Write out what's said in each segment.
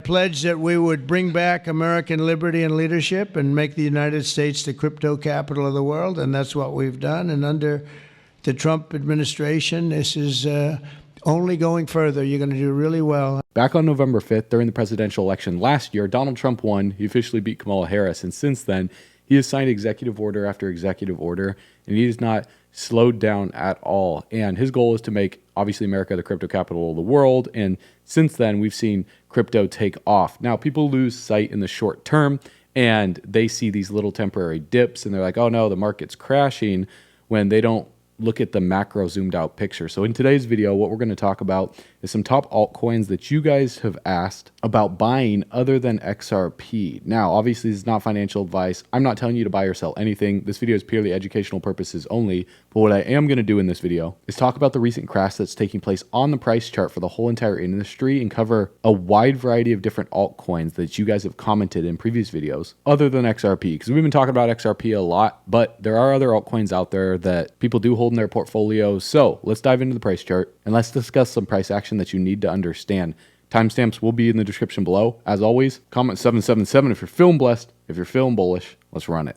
Pledged that we would bring back American liberty and leadership and make the United States the crypto capital of the world, and that's what we've done. And under the Trump administration, this is only going further. You're going to do really well. Back on November 5th, during the presidential election last year, Donald Trump won. He officially beat Kamala Harris, and since then, he has signed executive order after executive order, and he has not slowed down at all. And his goal is to make, obviously, America the crypto capital of the world. And since then, we've seen crypto take off. Now, people lose sight in the short term, and they see these little temporary dips, and they're like, oh no, the market's crashing, when they don't look at the macro zoomed out picture. So in today's video, what we're going to talk about is some top altcoins that you guys have asked about buying other than XRP. Now, obviously, this is not financial advice. I'm not telling you to buy or sell anything. This video is purely educational purposes only. But what I am going to do in this video is talk about the recent crash that's taking place on the price chart for the whole entire industry and cover a wide variety of different altcoins that you guys have commented in previous videos other than XRP, because we've been talking about XRP a lot, but there are other altcoins out there that people do hold in their portfolios. So let's dive into the price chart and let's discuss some price action that you need to understand. Timestamps will be in the description below. As always, comment 777 if you're feeling blessed. If you're feeling bullish, let's run it.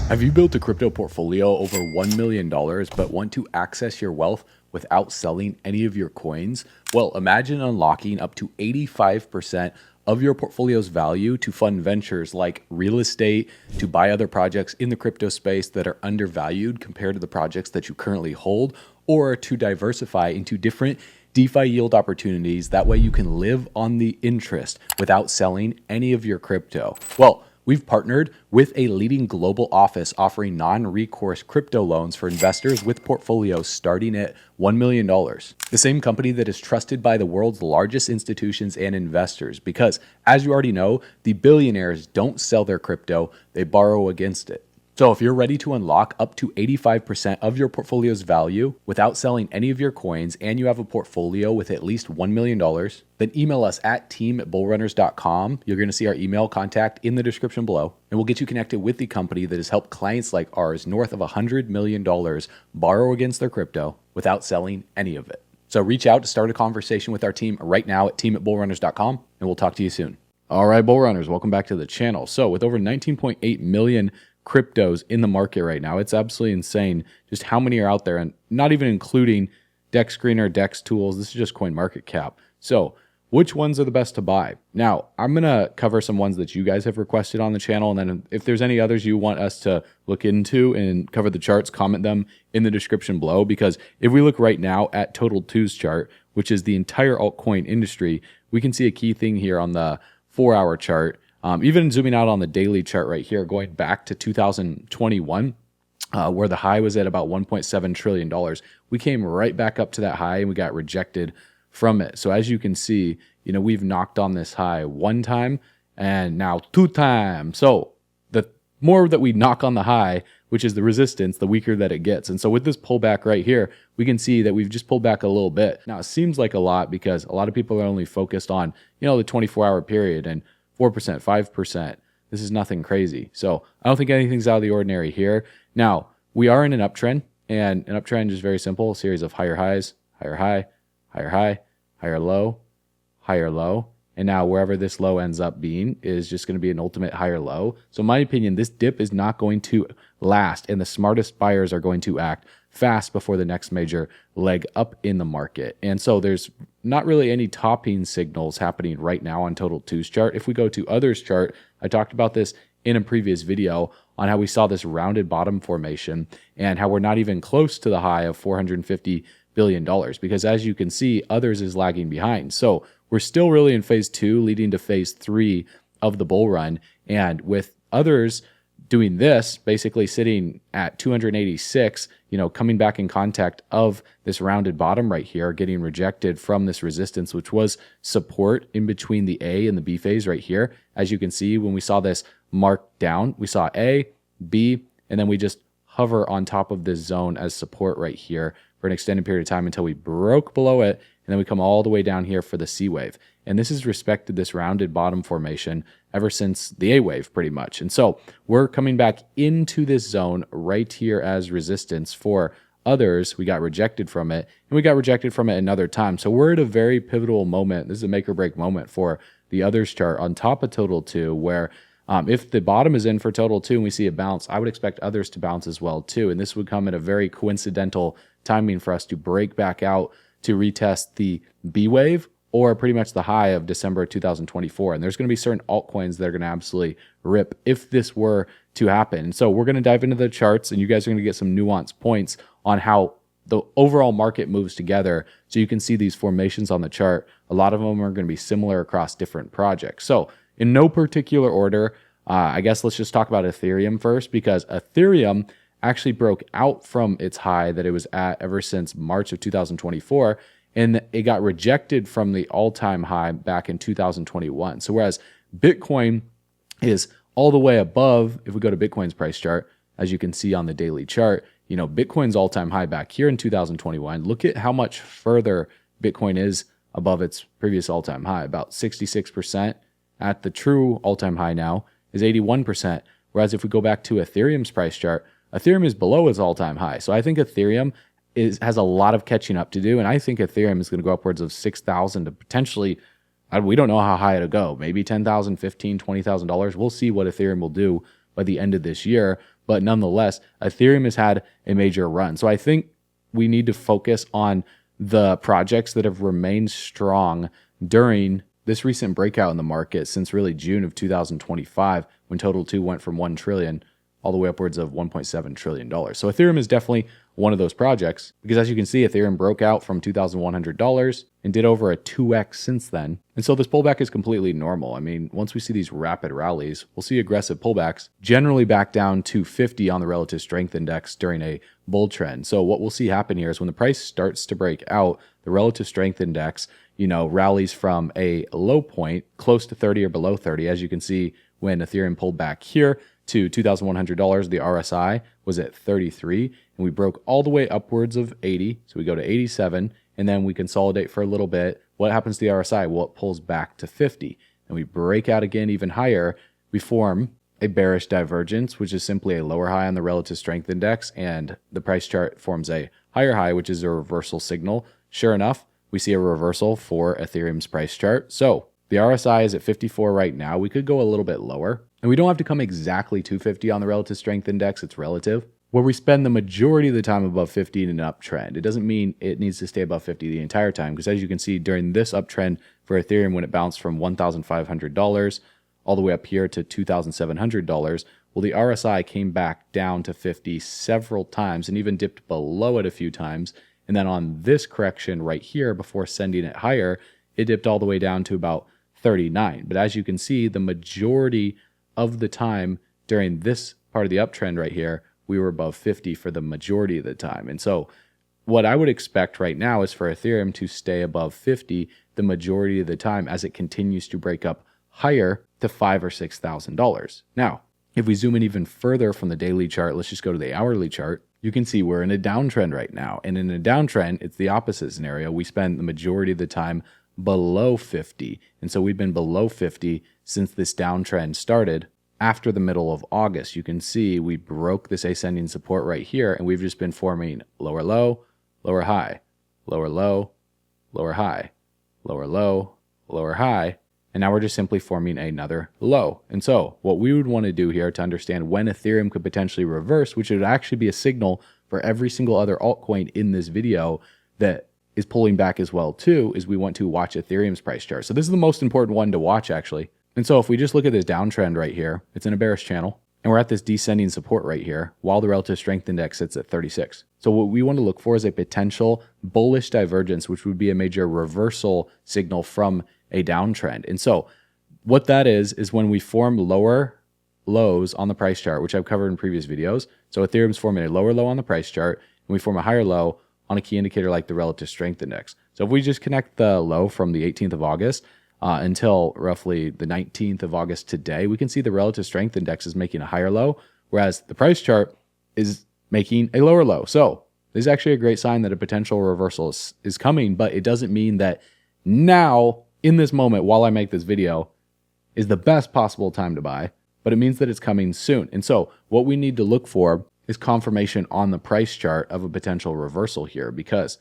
Have you built a crypto portfolio over $1 million but want to access your wealth without selling any of your coins? Well, imagine unlocking up to 85% of your portfolio's value to fund ventures like real estate, to buy other projects in the crypto space that are undervalued compared to the projects that you currently hold, or to diversify into different DeFi yield opportunities. That way you can live on the interest without selling any of your crypto. Well, we've partnered with a leading global office offering non-recourse crypto loans for investors with portfolios starting at $1 million. The same company that is trusted by the world's largest institutions and investors, because as you already know, the billionaires don't sell their crypto, they borrow against it. So if you're ready to unlock up to 85% of your portfolio's value without selling any of your coins, and you have a portfolio with at least $1 million, then email us at team@bullrunners.com. You're going to see our email contact in the description below, and we'll get you connected with the company that has helped clients like ours north of $100 million borrow against their crypto without selling any of it. So reach out to start a conversation with our team right now at team@bullrunners.com, and we'll talk to you soon. All right, Bull Runners, welcome back to the channel. So with over 19.8 million cryptos in the market right now, it's absolutely insane just how many are out there, and not even including Dex Screener, Dex Tools. This is just CoinMarketCap. So which ones are the best to buy? Now, I'm going to cover some ones that you guys have requested on the channel, and then if there's any others you want us to look into and cover the charts, comment them in the description below, because if we look right now at Total 2's chart, which is the entire altcoin industry, we can see a key thing here on the 4-hour chart. Even zooming out on the daily chart right here, going back to 2021, where the high was at about $1.7 trillion. We came right back up to that high and we got rejected from it. So as you can see, we've knocked on this high one time and now 2 times. So the more that we knock on the high, which is the resistance, the weaker that it gets. And so with this pullback right here, we can see that we've just pulled back a little bit. Now it seems like a lot because a lot of people are only focused on, the 24-hour period, and 4%, 5%. This is nothing crazy. So I don't think anything's out of the ordinary here. Now, we are in an uptrend, and an uptrend is very simple. A series of higher highs, higher high, higher high, higher low, higher low. And now wherever this low ends up being is just going to be an ultimate higher low. So in my opinion, this dip is not going to last, and the smartest buyers are going to act fast before the next major leg up in the market. And so there's not really any topping signals happening right now on Total 2's chart. If we go to others chart, I talked about this in a previous video on how we saw this rounded bottom formation and how we're not even close to the high of $450 billion, because as you can see, others is lagging behind. So we're still really in phase 2 leading to phase 3 of the bull run. And with others doing this, basically sitting at 286, coming back in contact of this rounded bottom right here, getting rejected from this resistance, which was support in between the A and the B phase right here. As you can see, when we saw this mark down, we saw A, B, and then we just hover on top of this zone as support right here for an extended period of time until we broke below it, and then we come all the way down here for the C wave. And this has respected this rounded bottom formation ever since the A wave pretty much. And so we're coming back into this zone right here as resistance for others. We got rejected from it, and we got rejected from it another time. So we're at a very pivotal moment. This is a make or break moment for the others chart on top of total 2, where if the bottom is in for total 2 and we see it bounce, I would expect others to bounce as well too. And this would come at a very coincidental timing for us to break back out to retest the B wave or pretty much the high of December 2024. And there's going to be certain altcoins that are going to absolutely rip if this were to happen. And so we're going to dive into the charts, and you guys are going to get some nuanced points on how the overall market moves together. So you can see these formations on the chart. A lot of them are going to be similar across different projects. So in no particular order, I guess let's just talk about Ethereum first, because Ethereum actually broke out from its high that it was at ever since March of 2024. And it got rejected from the all-time high back in 2021. So whereas Bitcoin is all the way above, if we go to Bitcoin's price chart, as you can see on the daily chart, Bitcoin's all-time high back here in 2021. Look at how much further Bitcoin is above its previous all-time high, about 66%. At the true all-time high now is 81%. Whereas if we go back to Ethereum's price chart, Ethereum is below its all-time high. So I think Ethereum has a lot of catching up to do, and I think Ethereum is going to go upwards of 6,000 to potentially, we don't know how high it'll go, maybe $10,000, $15,000, $20,000. We'll see what Ethereum will do by the end of this year, but nonetheless, Ethereum has had a major run. So I think we need to focus on the projects that have remained strong during this recent breakout in the market since really June of 2025, when total 2 went from 1 trillion all the way upwards of $1.7 trillion. So Ethereum is definitely one of those projects, because as you can see, Ethereum broke out from $2,100 and did over a 2x since then. And so this pullback is completely normal. I mean, once we see these rapid rallies, we'll see aggressive pullbacks, generally back down to 50 on the relative strength index during a bull trend. So what we'll see happen here is when the price starts to break out, the relative strength index, rallies from a low point close to 30 or below 30. As you can see, when Ethereum pulled back here to $2,100, the RSI was at 33, and we broke all the way upwards of 80. So we go to 87, and then we consolidate for a little bit. What happens to the RSI? Well, it pulls back to 50, and we break out again even higher. We form a bearish divergence, which is simply a lower high on the relative strength index, and the price chart forms a higher high, which is a reversal signal. Sure enough, we see a reversal for Ethereum's price chart. So the RSI is at 54 right now. We could go a little bit lower, and we don't have to come exactly to 50 on the relative strength index. It's relative. Where we spend the majority of the time above 50 in an uptrend. It doesn't mean it needs to stay above 50 the entire time, because as you can see during this uptrend for Ethereum, when it bounced from $1,500 all the way up here to $2,700, well, the RSI came back down to 50 several times and even dipped below it a few times. And then on this correction right here, before sending it higher, it dipped all the way down to about 39. But as you can see, the majority of the time during this part of the uptrend right here, we were above 50 for the majority of the time. And so what I would expect right now is for Ethereum to stay above 50 the majority of the time as it continues to break up higher to $5,000 or $6,000. Now, if we zoom in even further from the daily chart, let's just go to the hourly chart. You can see we're in a downtrend right now. And in a downtrend, it's the opposite scenario. We spend the majority of the time below 50. And so we've been below 50 since this downtrend started after the middle of August. You can see we broke this ascending support right here, and we've just been forming lower low, lower high, lower low, lower high, lower low, lower high. And now we're just simply forming another low. And so what we would want to do here to understand when Ethereum could potentially reverse, which would actually be a signal for every single other altcoin in this video that is pulling back as well too, is we want to watch Ethereum's price chart. So this is the most important one to watch actually. And so if we just look at this downtrend right here, it's in a bearish channel, and we're at this descending support right here while the relative strength index sits at 36. So what we want to look for is a potential bullish divergence, which would be a major reversal signal from a downtrend. And so what that is when we form lower lows on the price chart, which I've covered in previous videos. So Ethereum's forming a lower low on the price chart, and we form a higher low on a key indicator like the relative strength index. So if we just connect the low from the 18th of August until roughly the 19th of August today, we can see the relative strength index is making a higher low, whereas the price chart is making a lower low. So this is actually a great sign that a potential reversal is coming, but it doesn't mean that now in this moment while I make this video is the best possible time to buy, but it means that it's coming soon. And so what we need to look for is confirmation on the price chart of a potential reversal here, because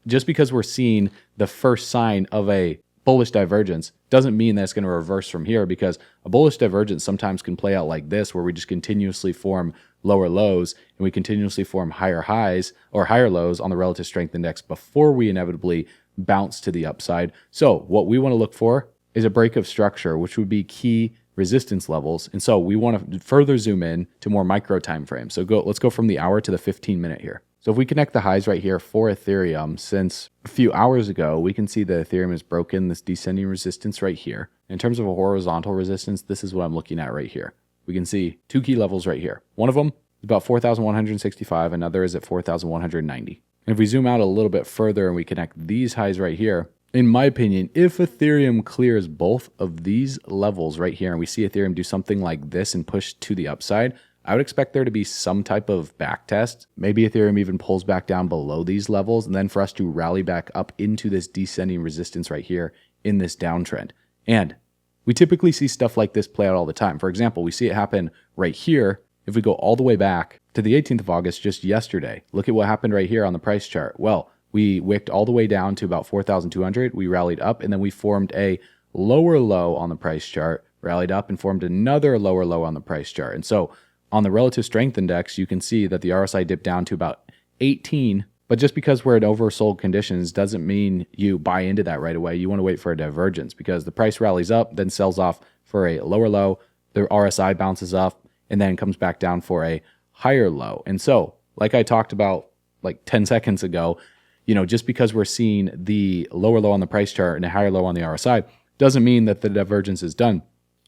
just because we're seeing the first sign of a bullish divergence doesn't mean that it's going to reverse from here, because a bullish divergence sometimes can play out like this, where we just continuously form lower lows and we continuously form higher highs or higher lows on the relative strength index before we inevitably bounce to the upside. So what we want to look for is a break of structure, which would be key resistance levels. And so we want to further zoom in to more micro time frames. So let's go from the hour to the 15-minute here. So if we connect the highs right here for Ethereum, since a few hours ago, we can see that Ethereum has broken this descending resistance right here. In terms of a horizontal resistance, this is what I'm looking at right here. We can see two key levels right here. One of them is about 4,165, another is at 4,190. And if we zoom out a little bit further and we connect these highs right here, in my opinion, if Ethereum clears both of these levels right here and we see Ethereum do something like this and push to the upside, I would expect there to be some type of back test. Maybe Ethereum even pulls back down below these levels, and then for us to rally back up into this descending resistance right here in this downtrend. And we typically see stuff like this play out all the time. For example, we see it happen right here. If we go all the way back to the 18th of August, just yesterday, look at what happened right here on the price chart. Well, we wicked all the way down to about 4,200. We rallied up, and then we formed a lower low on the price chart, rallied up and formed another lower low on the price chart. And so on the relative strength index, you can see that the RSI dipped down to about 18, but just because we're in oversold conditions doesn't mean you buy into that right away. You want to wait for a divergence, because the price rallies up, then sells off for a lower low, the RSI bounces up, and then comes back down for a higher low. And so, like I talked about like 10 seconds ago, just because we're seeing the lower low on the price chart and a higher low on the RSI doesn't mean that the divergence is done.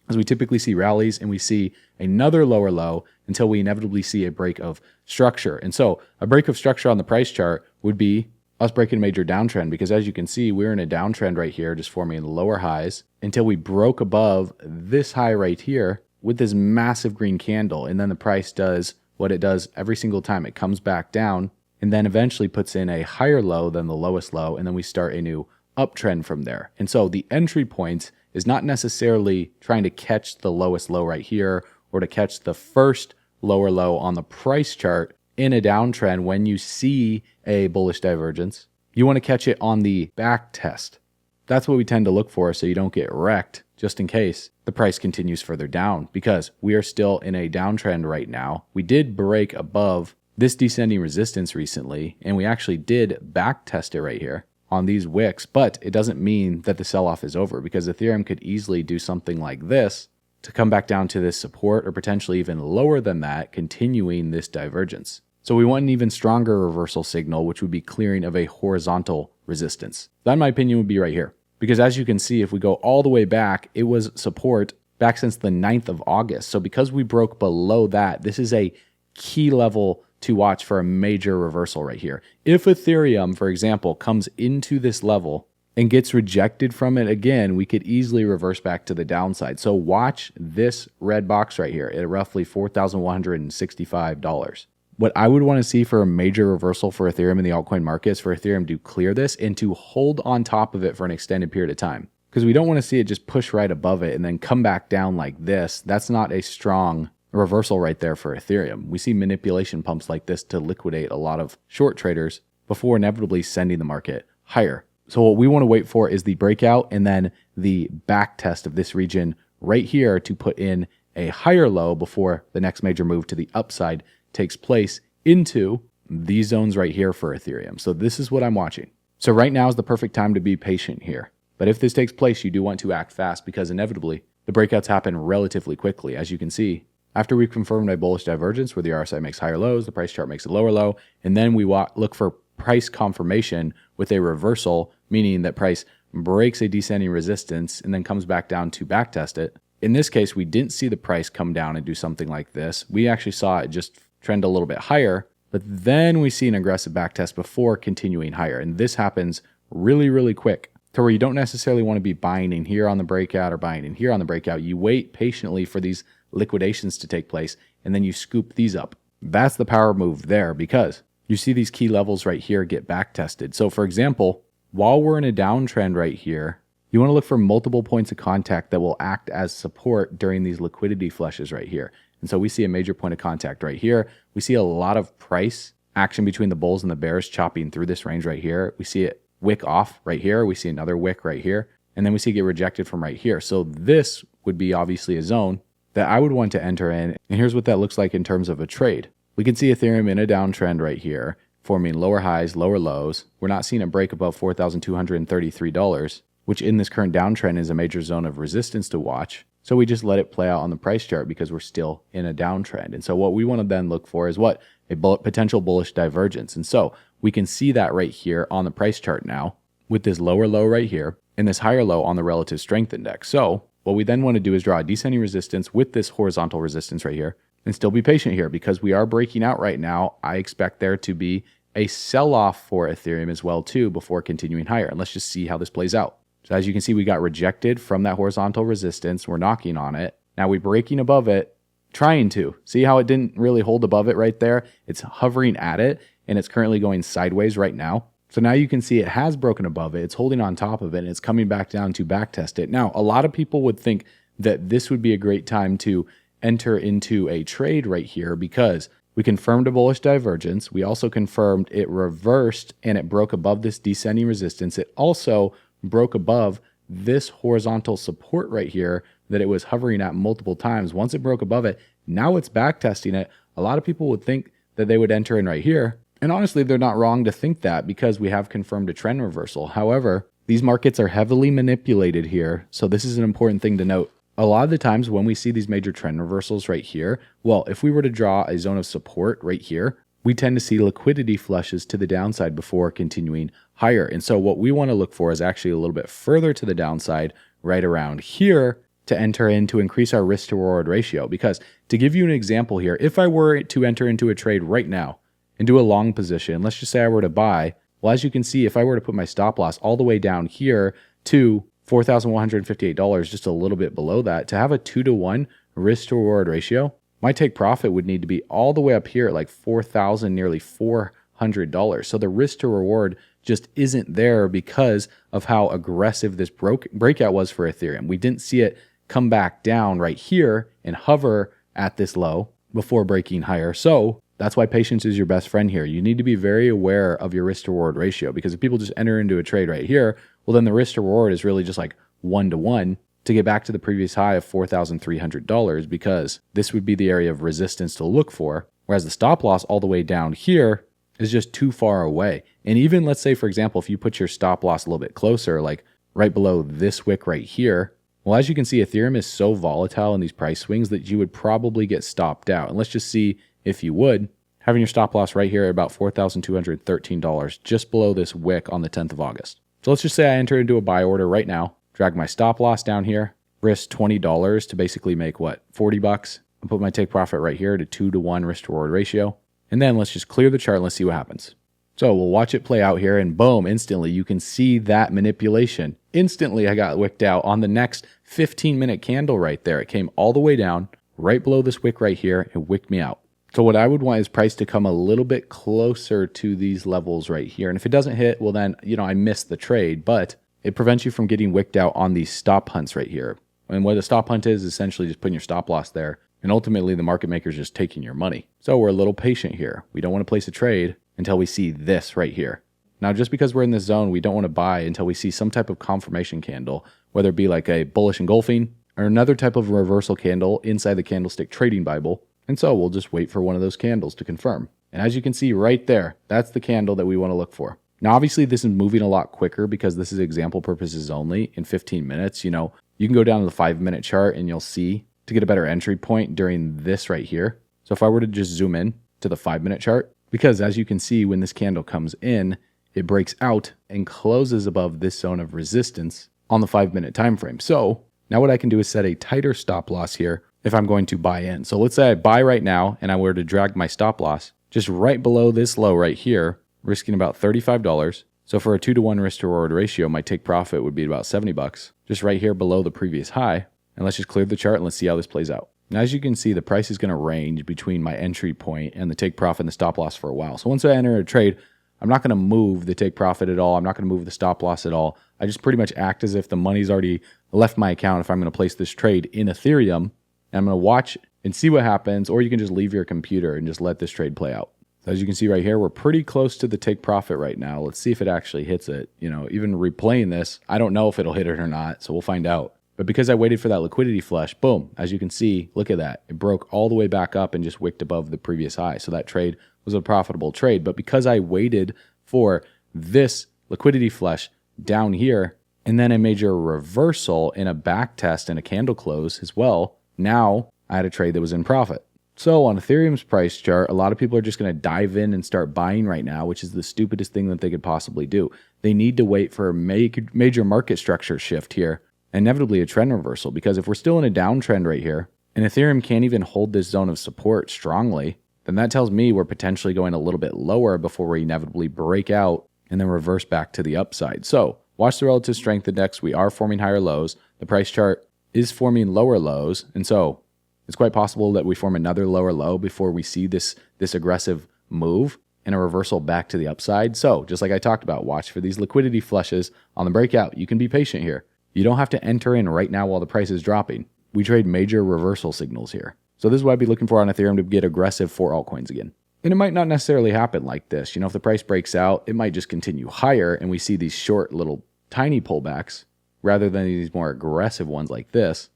As we typically see rallies and we see another lower low until we inevitably see a break of structure. And so a break of structure on the price chart would be us breaking a major downtrend, because as you can see, we're in a downtrend right here, just forming lower highs until we broke above this high right here with this massive green candle. And then the price does what it does every single time. It comes back down and then eventually puts in a higher low than the lowest low. And then we start a new uptrend from there. And so the entry point is not necessarily trying to catch the lowest low right here or to catch the first lower low on the price chart in a downtrend when you see a bullish divergence. You want to catch it on the back test. That's what we tend to look for, so you don't get wrecked just in case the price continues further down, because we are still in a downtrend right now. We did break above this descending resistance recently, and we actually did back test it right here on these wicks, but it doesn't mean that the sell-off is over, because Ethereum could easily do something like this to come back down to this support, or potentially even lower than that, continuing this divergence. So we want an even stronger reversal signal, which would be clearing of a horizontal resistance. That, in my opinion, would be right here. Because as you can see, if we go all the way back, it was support back since the 9th of August. So because we broke below that, this is a key level to watch for a major reversal right here. If Ethereum, for example, comes into this level and gets rejected from it again, we could easily reverse back to the downside. So watch this red box right here at roughly $4,165. What I would want to see for a major reversal for Ethereum in the altcoin market is for Ethereum to clear this and to hold on top of it for an extended period of time. Because we don't want to see it just push right above it and then come back down like this. That's not a strong reversal right there for Ethereum. We see manipulation pumps like this to liquidate a lot of short traders before inevitably sending the market higher. So what we want to wait for is the breakout and then the back test of this region right here to put in a higher low before the next major move to the upside takes place into these zones right here for Ethereum. So this is what I'm watching. So right now is the perfect time to be patient here. But if this takes place, you do want to act fast, because inevitably the breakouts happen relatively quickly. As you can see, after we've confirmed a bullish divergence where the RSI makes higher lows, the price chart makes a lower low, and then we look for price confirmation with a reversal, meaning that price breaks a descending resistance and then comes back down to backtest it. In this case, we didn't see the price come down and do something like this. We actually saw it just trend a little bit higher, but then we see an aggressive backtest before continuing higher. And this happens really, really quick to where you don't necessarily want to be buying in here on the breakout or buying in here on the breakout. You wait patiently for these liquidations to take place, and then you scoop these up. That's the power move there, because you see these key levels right here get back tested. So for example, while we're in a downtrend right here, you want to look for multiple points of contact that will act as support during these liquidity flushes right here. And so we see a major point of contact right here. We see a lot of price action between the bulls and the bears chopping through this range right here. We see it wick off right here. We see another wick right here. And then we see it get rejected from right here. So this would be obviously a zone that I would want to enter in. And here's what that looks like in terms of a trade. We can see Ethereum in a downtrend right here, forming lower highs, lower lows. We're not seeing a break above $4,233, which in this current downtrend is a major zone of resistance to watch. So we just let it play out on the price chart because we're still in a downtrend. And so what we want to then look for is what? A potential bullish divergence. And so we can see that right here on the price chart now with this lower low right here and this higher low on the relative strength index. So what we then want to do is draw a descending resistance with this horizontal resistance right here and still be patient here because we are breaking out right now. I expect there to be a sell-off for Ethereum as well too before continuing higher. And let's just see how this plays out. So as you can see, we got rejected from that horizontal resistance. We're knocking on it. Now we're breaking above it, trying to. See how it didn't really hold above it right there? It's hovering at it and it's currently going sideways right now. So now you can see it has broken above it. It's holding on top of it and it's coming back down to backtest it. Now, a lot of people would think that this would be a great time to enter into a trade right here because we confirmed a bullish divergence. We also confirmed it reversed and it broke above this descending resistance. It also broke above this horizontal support right here that it was hovering at multiple times. Once it broke above it, now it's back testing it. A lot of people would think that they would enter in right here. And honestly, they're not wrong to think that because we have confirmed a trend reversal. However, these markets are heavily manipulated here. So this is an important thing to note. A lot of the times when we see these major trend reversals right here, well, if we were to draw a zone of support right here, we tend to see liquidity flushes to the downside before continuing higher. And so what we want to look for is actually a little bit further to the downside right around here to enter in to increase our risk to reward ratio. Because to give you an example here, if I were to enter into a trade right now and do a long position, let's just say I were to buy, well, as you can see, if I were to put my stop loss all the way down here to $4,158, just a little bit below that, to have a 2-to-1 risk to reward ratio, my take profit would need to be all the way up here at like $4,000, nearly $400. So the risk to reward just isn't there because of how aggressive this breakout was for Ethereum. We didn't see it come back down right here and hover at this low before breaking higher. So that's why patience is your best friend here. You need to be very aware of your risk to reward ratio because if people just enter into a trade right here, well, then the risk to reward is really just like 1-to-1 to get back to the previous high of $4,300 because this would be the area of resistance to look for. Whereas the stop loss all the way down here is just too far away. And even let's say, for example, if you put your stop loss a little bit closer, like right below this wick right here, well, as you can see, Ethereum is so volatile in these price swings that you would probably get stopped out. And let's just see if you would, having your stop loss right here at about $4,213, just below this wick on the 10th of August. So let's just say I enter into a buy order right now, drag my stop loss down here, risk $20 to basically make what, 40 bucks, and put my take profit right here to 2-to-1 risk to reward ratio. And then let's just clear the chart and let's see what happens. So we'll watch it play out here and boom, instantly you can see that manipulation. Instantly I got wicked out on the next 15-minute candle right there. It came all the way down right below this wick right here and wicked me out. So what I would want is price to come a little bit closer to these levels right here. And if it doesn't hit, well then, I missed the trade, but it prevents you from getting wicked out on these stop hunts right here. And what a stop hunt is essentially just putting your stop loss there. And ultimately the market maker is just taking your money. So we're a little patient here. We don't want to place a trade until we see this right here. Now, just because we're in this zone, we don't want to buy until we see some type of confirmation candle, whether it be like a bullish engulfing or another type of reversal candle inside the candlestick trading Bible. And so we'll just wait for one of those candles to confirm. And as you can see right there, that's the candle that we want to look for. Now, obviously this is moving a lot quicker because this is example purposes only in 15 minutes. You can go down to the 5-minute chart and you'll see to get a better entry point during this right here. So if I were to just zoom in to the 5-minute chart, because as you can see, when this candle comes in, it breaks out and closes above this zone of resistance on the 5-minute time frame. So now what I can do is set a tighter stop loss here if I'm going to buy in. So let's say I buy right now and I were to drag my stop loss just right below this low right here, risking about $35. So for a 2-to-1 risk to reward ratio, my take profit would be about 70 bucks, just right here below the previous high. And let's just clear the chart and let's see how this plays out. Now, as you can see, the price is going to range between my entry point and the take profit and the stop loss for a while. So once I enter a trade, I'm not going to move the take profit at all. I'm not going to move the stop loss at all. I just pretty much act as if the money's already left my account if I'm going to place this trade in Ethereum. And I'm going to watch and see what happens, or you can just leave your computer and just let this trade play out. So as you can see right here, we're pretty close to the take profit right now. Let's see if it actually hits it. Even replaying this, I don't know if it'll hit it or not, so we'll find out. But because I waited for that liquidity flush, boom, as you can see, look at that. It broke all the way back up and just wicked above the previous high. So that trade was a profitable trade. But because I waited for this liquidity flush down here, and then a major reversal in a back test and a candle close as well, now I had a trade that was in profit. So on Ethereum's price chart, a lot of people are just going to dive in and start buying right now, which is the stupidest thing that they could possibly do. They need to wait for a major market structure shift here, inevitably a trend reversal, because if we're still in a downtrend right here and Ethereum can't even hold this zone of support strongly, then that tells me we're potentially going a little bit lower before we inevitably break out and then reverse back to the upside. So watch the relative strength index. We are forming higher lows. The price chart is forming lower lows. And so it's quite possible that we form another lower low before we see this aggressive move and a reversal back to the upside. So just like I talked about, watch for these liquidity flushes on the breakout. You can be patient here. You don't have to enter in right now while the price is dropping. We trade major reversal signals here. So this is what I'd be looking for on Ethereum to get aggressive for altcoins again. And it might not necessarily happen like this. If the price breaks out, it might just continue higher and we see these short little tiny pullbacks rather than these more aggressive ones like this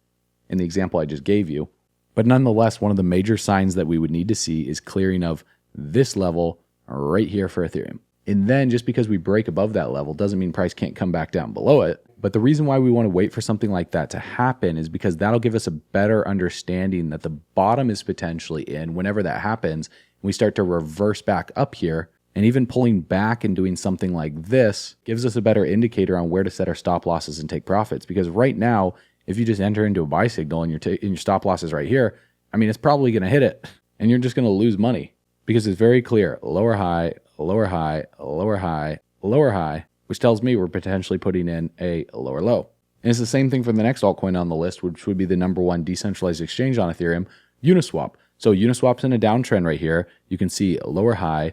in the example I just gave you. But nonetheless, one of the major signs that we would need to see is clearing of this level right here for Ethereum. And then just because we break above that level doesn't mean price can't come back down below it. But the reason why we want to wait for something like that to happen is because that'll give us a better understanding that the bottom is potentially in whenever that happens. We start to reverse back up here, and even pulling back and doing something like this gives us a better indicator on where to set our stop losses and take profits. Because right now, if you just enter into a buy signal and your stop loss is right here, it's probably going to hit it and you're just going to lose money because it's very clear. Lower high, lower high, lower high, lower high, which tells me we're potentially putting in a lower low. And it's the same thing for the next altcoin on the list, which would be the number one decentralized exchange on Ethereum, Uniswap. So Uniswap's in a downtrend right here. You can see a lower high,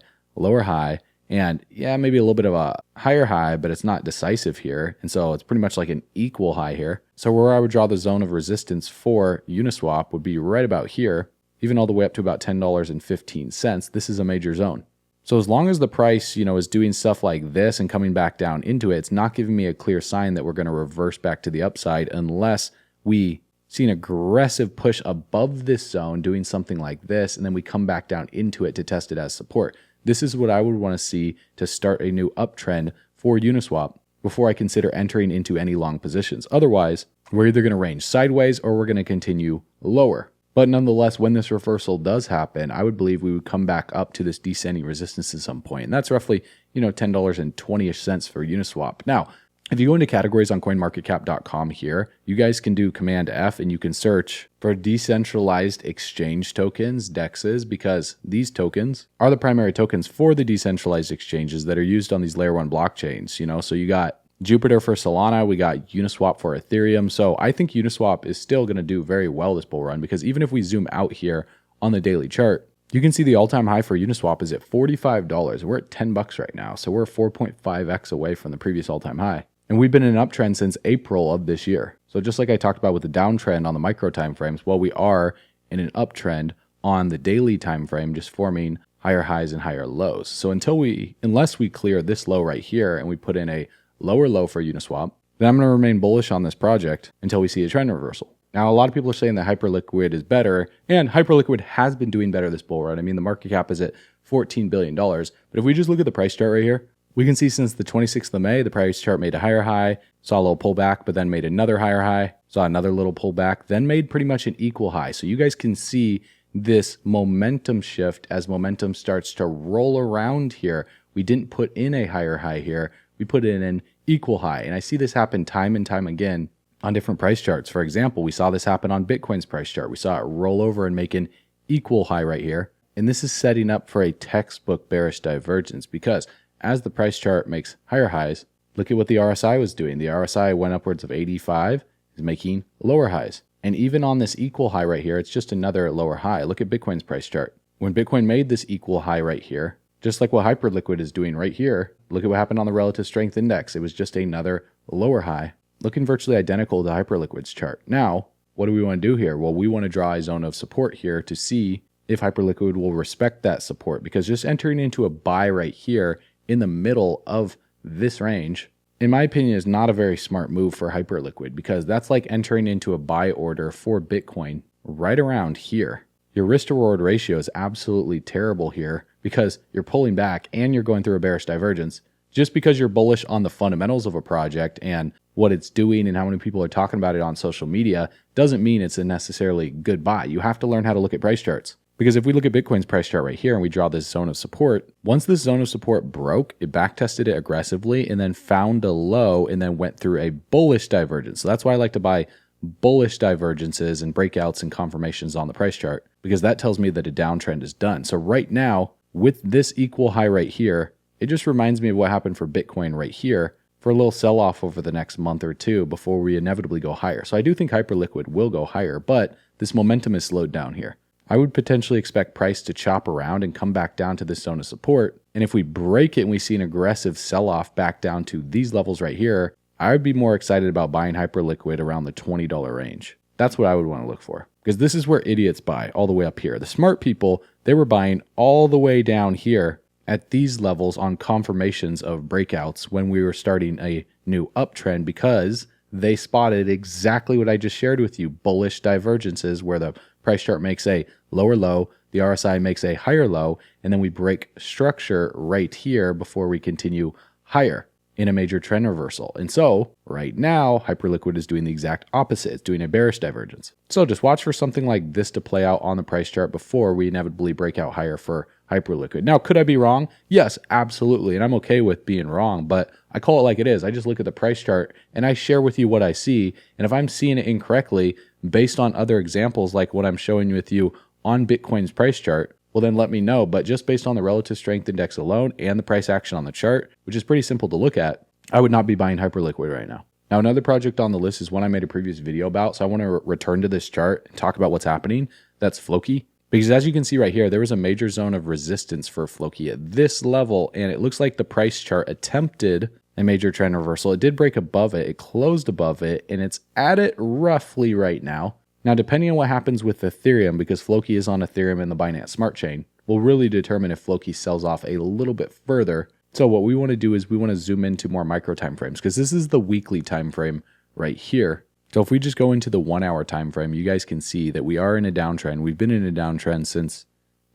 and yeah, maybe a little bit of a higher high, but it's not decisive here. And so it's pretty much like an equal high here. So where I would draw the zone of resistance for Uniswap would be right about here, even all the way up to about $10.15. This is a major zone. So as long as the price, is doing stuff like this and coming back down into it, it's not giving me a clear sign that we're going to reverse back to the upside unless we see an aggressive push above this zone doing something like this, and then we come back down into it to test it as support. This is what I would want to see to start a new uptrend for Uniswap before I consider entering into any long positions. Otherwise, we're either going to range sideways or we're going to continue lower. But nonetheless, when this reversal does happen, I would believe we would come back up to this descending resistance at some point. And that's roughly, $10.20-ish for Uniswap. Now, if you go into categories on coinmarketcap.com here, you guys can do Command F and you can search for decentralized exchange tokens, DEXs, because these tokens are the primary tokens for the decentralized exchanges that are used on these layer one blockchains. So you got Jupiter for Solana, we got Uniswap for Ethereum. So I think Uniswap is still going to do very well this bull run, because even if we zoom out here on the daily chart, you can see the all-time high for Uniswap is at $45. We're at $10 right now. So we're 4.5x away from the previous all-time high. And we've been in an uptrend since April of this year. So just like I talked about with the downtrend on the micro time frames, we are in an uptrend on the daily time frame, just forming higher highs and higher lows. So unless we clear this low right here and we put in a lower low for Uniswap, then I'm going to remain bullish on this project until we see a trend reversal. Now, a lot of people are saying that Hyperliquid is better, and Hyperliquid has been doing better this bull run. The market cap is at $14 billion. But if we just look at the price chart right here, we can see since the 26th of May, the price chart made a higher high, saw a little pullback, but then made another higher high, saw another little pullback, then made pretty much an equal high. So you guys can see this momentum shift as momentum starts to roll around here. We didn't put in a higher high here. We put in an equal high. And I see this happen time and time again on different price charts. For example, we saw this happen on Bitcoin's price chart. We saw it roll over and make an equal high right here. And this is setting up for a textbook bearish divergence, because as the price chart makes higher highs, look at what the RSI was doing. The RSI went upwards of 85, is making lower highs. And even on this equal high right here, it's just another lower high. Look at Bitcoin's price chart. When Bitcoin made this equal high right here, just like what Hyperliquid is doing right here. Look at what happened on the relative strength index. It was just another lower high, looking virtually identical to Hyperliquid's chart. Now, what do we want to do here? Well, we want to draw a zone of support here to see if Hyperliquid will respect that support, because just entering into a buy right here in the middle of this range, in my opinion, is not a very smart move for Hyperliquid, because that's like entering into a buy order for Bitcoin right around here. Your risk to reward ratio is absolutely terrible here because you're pulling back and you're going through a bearish divergence. Just because you're bullish on the fundamentals of a project and what it's doing and how many people are talking about it on social media doesn't mean it's a necessarily good buy. You have to learn how to look at price charts. Because if we look at Bitcoin's price chart right here and we draw this zone of support, once this zone of support broke, it backtested it aggressively and then found a low and then went through a bullish divergence. So that's why I like to buy bullish divergences and breakouts and confirmations on the price chart, because that tells me that a downtrend is done. So right now, with this equal high right here, it just reminds me of what happened for Bitcoin right here for a little sell-off over the next month or two before we inevitably go higher. So I do think Hyperliquid will go higher, but this momentum is slowed down here. I would potentially expect price to chop around and come back down to this zone of support. And if we break it and we see an aggressive sell-off back down to these levels right here, I would be more excited about buying Hyperliquid around the $20 range. That's what I would want to look for, because this is where idiots buy, all the way up here. The smart people, they were buying all the way down here at these levels on confirmations of breakouts when we were starting a new uptrend, because they spotted exactly what I just shared with you, bullish divergences where the price chart makes a lower low, the RSI makes a higher low, and then we break structure right here before we continue higher in a major trend reversal. And so right now, Hyperliquid is doing the exact opposite. It's doing a bearish divergence. So just watch for something like this to play out on the price chart before we inevitably break out higher for Hyperliquid. Now, could I be wrong? Yes, absolutely. And I'm okay with being wrong, but I call it like it is. I just look at the price chart and I share with you what I see. And if I'm seeing it incorrectly based on other examples like what I'm showing with you on Bitcoin's price chart, well, then let me know. But just based on the relative strength index alone and the price action on the chart, which is pretty simple to look at, I would not be buying Hyperliquid right now. Now, another project on the list is one I made a previous video about. So I want to return to this chart and talk about what's happening. That's Floki. Because as you can see right here, there was a major zone of resistance for Floki at this level. And it looks like the price chart attempted a major trend reversal. It did break above it. It closed above it. And it's at it roughly right now. Now, depending on what happens with Ethereum, because Floki is on Ethereum and the Binance Smart Chain, will really determine if Floki sells off a little bit further. So what we want to do is we want to zoom into more micro time frames, because this is the weekly time frame right here. So if we just go into the 1 hour time frame, you guys can see that we are in a downtrend. We've been in a downtrend since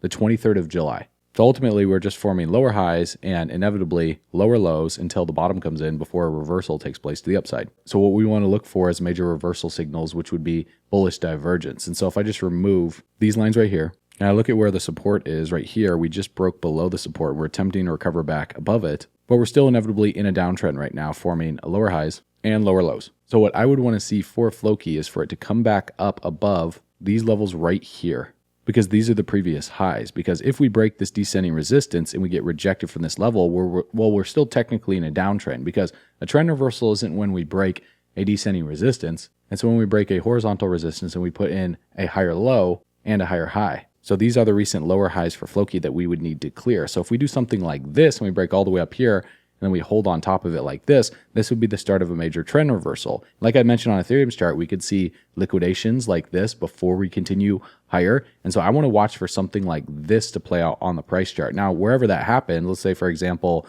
the 23rd of July. So ultimately, we're just forming lower highs and inevitably lower lows until the bottom comes in before a reversal takes place to the upside. So what we want to look for is major reversal signals, which would be bullish divergence. And so if I just remove these lines right here, and I look at where the support is right here, we just broke below the support. We're attempting to recover back above it, but we're still inevitably in a downtrend right now, forming lower highs and lower lows. So what I would want to see for Floki is for it to come back up above these levels right here, because these are the previous highs. Because if we break this descending resistance and we get rejected from this level, we're still technically in a downtrend, because a trend reversal isn't when we break a descending resistance. It's when we break a horizontal resistance and we put in a higher low and a higher high. So these are the recent lower highs for Floki that we would need to clear. So if we do something like this and we break all the way up here and then we hold on top of it like this would be the start of a major trend reversal. Like I mentioned on Ethereum's chart, we could see liquidations like this before we continue higher. And so I want to watch for something like this to play out on the price chart. Now, wherever that happened, let's say, for example,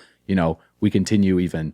we continue even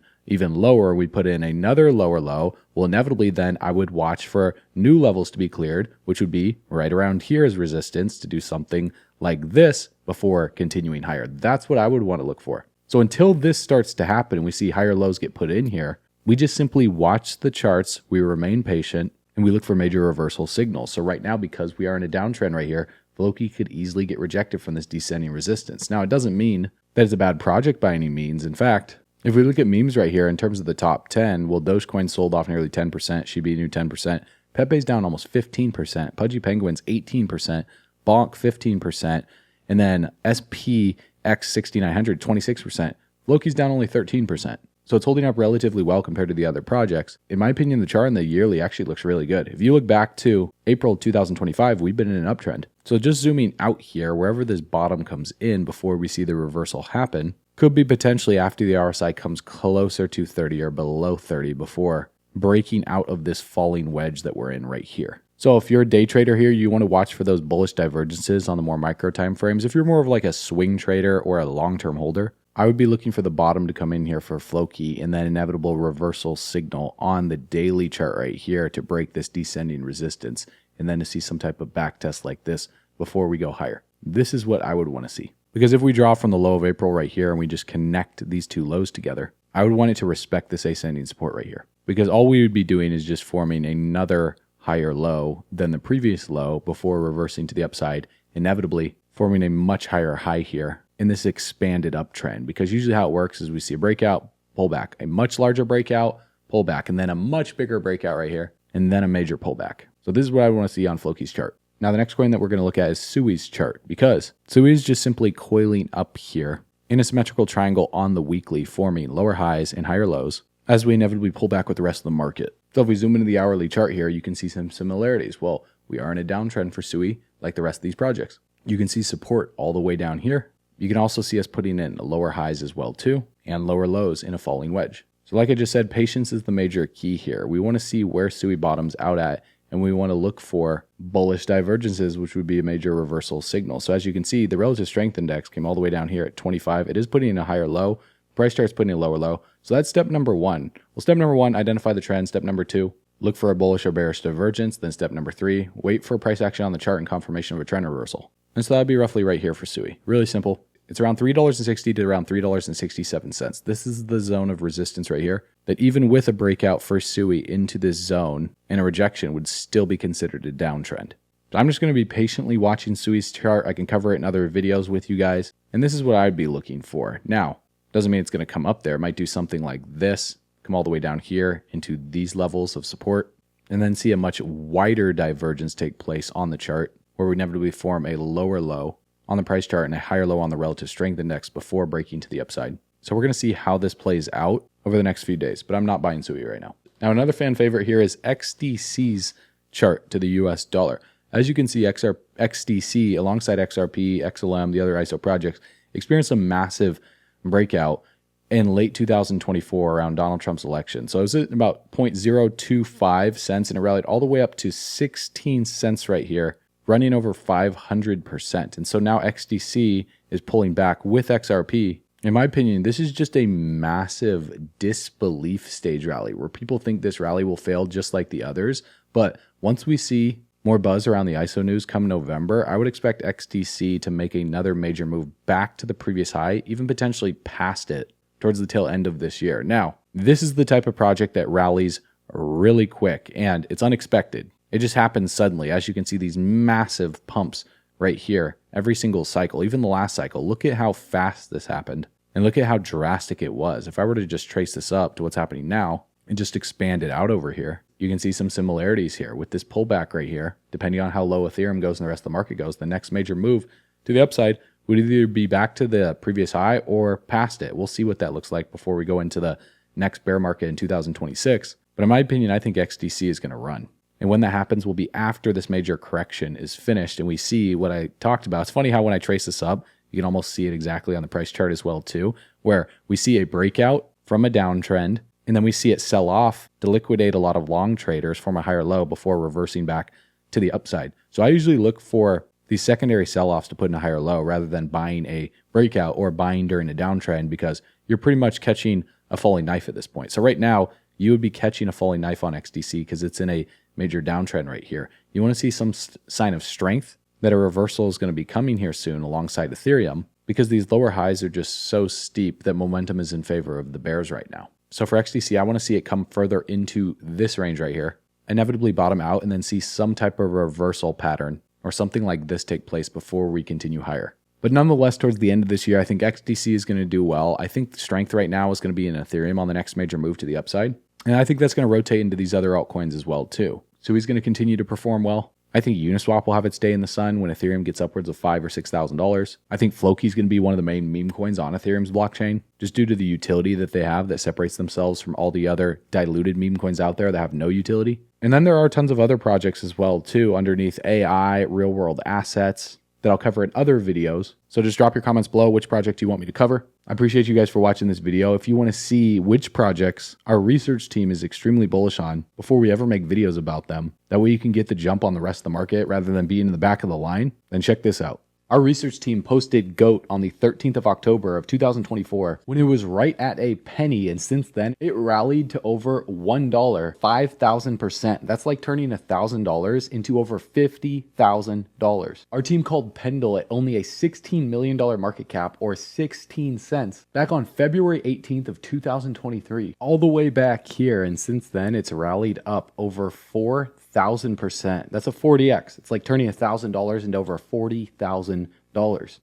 lower, we put in another lower low, well, inevitably then I would watch for new levels to be cleared, which would be right around here as resistance to do something like this before continuing higher. That's what I would want to look for. So until this starts to happen and we see higher lows get put in here, we just simply watch the charts, we remain patient, and we look for major reversal signals. So right now, because we are in a downtrend right here, Floki could easily get rejected from this descending resistance. Now, it doesn't mean that it's a bad project by any means. In fact, if we look at memes right here in terms of the top 10, well, Dogecoin sold off nearly 10%, Shiba Inu 10%, Pepe's down almost 15%, Pudgy Penguins 18%, Bonk 15%, and then SPX 6900 26%. Floki's down only 13%. So it's holding up relatively well compared to the other projects. In my opinion, the chart on the yearly actually looks really good. If you look back to April 2025, we've been in an uptrend. So just zooming out here, wherever this bottom comes in before we see the reversal happen, could be potentially after the RSI comes closer to 30 or below 30 before breaking out of this falling wedge that we're in right here. So if you're a day trader here, you want to watch for those bullish divergences on the more micro time frames. If you're more of like a swing trader or a long-term holder, I would be looking for the bottom to come in here for Floki and then inevitable reversal signal on the daily chart right here to break this descending resistance and then to see some type of back test like this before we go higher. This is what I would want to see. Because if we draw from the low of April right here and we just connect these two lows together, I would want it to respect this ascending support right here. Because all we would be doing is just forming another higher low than the previous low before reversing to the upside, inevitably forming a much higher high here in this expanded uptrend. Because usually how it works is we see a breakout, pull back, a much larger breakout, pull back, and then a much bigger breakout right here, and then a major pullback. So this is what I want to see on Floki's chart. Now the next coin that we're going to look at is Sui's chart, because Sui is just simply coiling up here in a symmetrical triangle on the weekly, forming lower highs and higher lows as we inevitably pull back with the rest of the market. So if we zoom into the hourly chart here, you can see some similarities. Well, we are in a downtrend for Sui like the rest of these projects. You can see support all the way down here. You can also see us putting in lower highs as well too, and lower lows in a falling wedge. So like I just said, patience is the major key here. We want to see where Sui bottoms out at, and we want to look for bullish divergences, which would be a major reversal signal. So as you can see, the relative strength index came all the way down here at 25. It is putting in a higher low. Price chart's putting in a lower low. So that's step number one. Well, step number one, identify the trend. Step number two, look for a bullish or bearish divergence. Then step number three, wait for price action on the chart and confirmation of a trend reversal. And so that'd be roughly right here for Sui. Really simple. It's around $3.60 to around $3.67. This is the zone of resistance right here that even with a breakout for Sui into this zone and a rejection would still be considered a downtrend. So I'm just going to be patiently watching Sui's chart. I can cover it in other videos with you guys. And this is what I'd be looking for. Now, doesn't mean it's going to come up there. It might do something like this, come all the way down here into these levels of support, and then see a much wider divergence take place on the chart where we inevitably form a lower low on the price chart and a higher low on the relative strength index before breaking to the upside. So we're going to see how this plays out over the next few days, but I'm not buying Sui right now. Now, another fan favorite here is XDC's chart to the US dollar. As you can see, XDC alongside XRP, XLM, the other ISO projects experienced a massive breakout in late 2024 around Donald Trump's election. So it was at about 0.025 cents and it rallied all the way up to 16 cents right here, running over 500%. And so now XDC is pulling back with XRP. In my opinion, this is just a massive disbelief stage rally where people think this rally will fail just like the others. But once we see more buzz around the ISO news come November, I would expect XDC to make another major move back to the previous high, even potentially past it towards the tail end of this year. Now, this is the type of project that rallies really quick and it's unexpected. It just happens suddenly. As you can see, these massive pumps right here, every single cycle, even the last cycle. Look at how fast this happened and look at how drastic it was. If I were to just trace this up to what's happening now and just expand it out over here, you can see some similarities here with this pullback right here. Depending on how low Ethereum goes and the rest of the market goes, the next major move to the upside would either be back to the previous high or past it. We'll see what that looks like before we go into the next bear market in 2026. But in my opinion, I think XDC is going to run. And when that happens will be after this major correction is finished and we see what I talked about. It's funny how when I trace this up, you can almost see it exactly on the price chart as well too, where we see a breakout from a downtrend and then we see it sell off to liquidate a lot of long traders, form a higher low before reversing back to the upside. So I usually look for these secondary sell-offs to put in a higher low rather than buying a breakout or buying during a downtrend because you're pretty much catching a falling knife at this point. So right now, you would be catching a falling knife on XDC because it's in a major downtrend right here. You want to see some sign of strength that a reversal is going to be coming here soon alongside Ethereum because these lower highs are just so steep that momentum is in favor of the bears right now. So for XDC, I want to see it come further into this range right here, inevitably bottom out, and then see some type of reversal pattern or something like this take place before we continue higher. But nonetheless, towards the end of this year, I think XDC is going to do well. I think the strength right now is going to be in Ethereum on the next major move to the upside. And I think that's going to rotate into these other altcoins as well too. So he's going to continue to perform well. I think Uniswap will have its day in the sun when Ethereum gets upwards of $5,000 or $6,000. I think Floki is going to be one of the main meme coins on Ethereum's blockchain, just due to the utility that they have that separates themselves from all the other diluted meme coins out there that have no utility. And then there are tons of other projects as well too, underneath AI, real world assets, that I'll cover in other videos. So just drop your comments below which project you want me to cover. I appreciate you guys for watching this video. If you want to see which projects our research team is extremely bullish on before we ever make videos about them, that way you can get the jump on the rest of the market rather than being in the back of the line, then check this out. Our research team posted GOAT on the 13th of October of 2024 when it was right at a penny, and since then it rallied to over $1, 5,000%. That's like turning $1,000 into over $50,000. Our team called Pendle at only a $16 million market cap, or 16 cents, back on February 18th of 2023, all the way back here, and since then it's rallied up over 4,000%. That's a 40x. It's like turning $1,000 into over $40,000.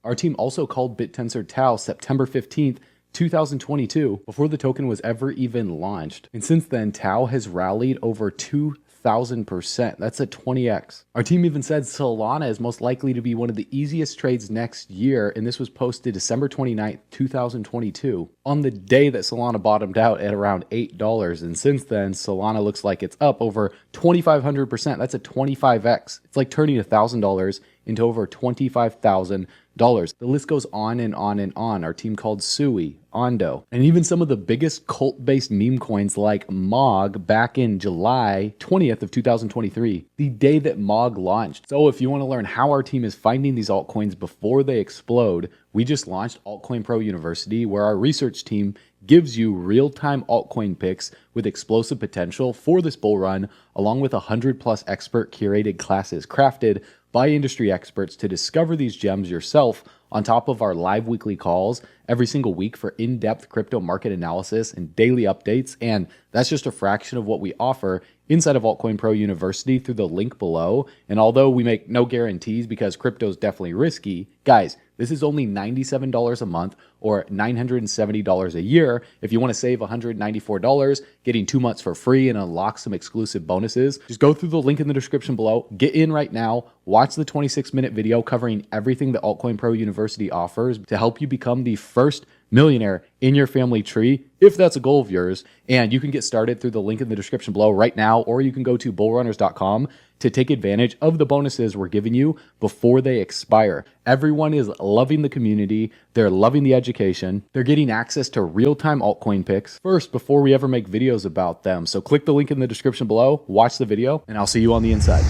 Our team also called BitTensor Tau September 15th, 2022, before the token was ever even launched. And since then, Tau has rallied over 2,000%. That's a 20x. Our team even said Solana is most likely to be one of the easiest trades next year, and this was posted December 29th, 2022, on the day that Solana bottomed out at around $8. And since then, Solana looks like it's up over 2,500%. That's a 25x. It's like turning $1,000 into over $25,000. The list goes on and on and on. Our team called Sui, Ondo, and even some of the biggest cult-based meme coins like MOG back in July 20th of 2023, the day that MOG launched. So if you want to learn how our team is finding these altcoins before they explode, we just launched Altcoin Pro University, where our research team gives you real-time altcoin picks with explosive potential for this bull run, along with 100+ expert curated classes crafted by industry experts to discover these gems yourself, on top of our live weekly calls every single week for in-depth crypto market analysis and daily updates. And that's just a fraction of what we offer inside of Altcoin Pro University through the link below. And although we make no guarantees because crypto is definitely risky, guys, this is only $97 a month or $970 a year. If you want to save $194, getting 2 months for free and unlock some exclusive bonuses, just go through the link in the description below. Get in right now. Watch the 26-minute video covering everything that Altcoin Pro University offers to help you become the first millionaire in your family tree, if that's a goal of yours. And you can get started through the link in the description below right now, or you can go to bullrunners.com to take advantage of the bonuses we're giving you before they expire. Everyone is loving the community. They're loving the education. They're getting access to real-time altcoin picks first before we ever make videos about them. So click the link in the description below, watch the video, and I'll see you on the inside.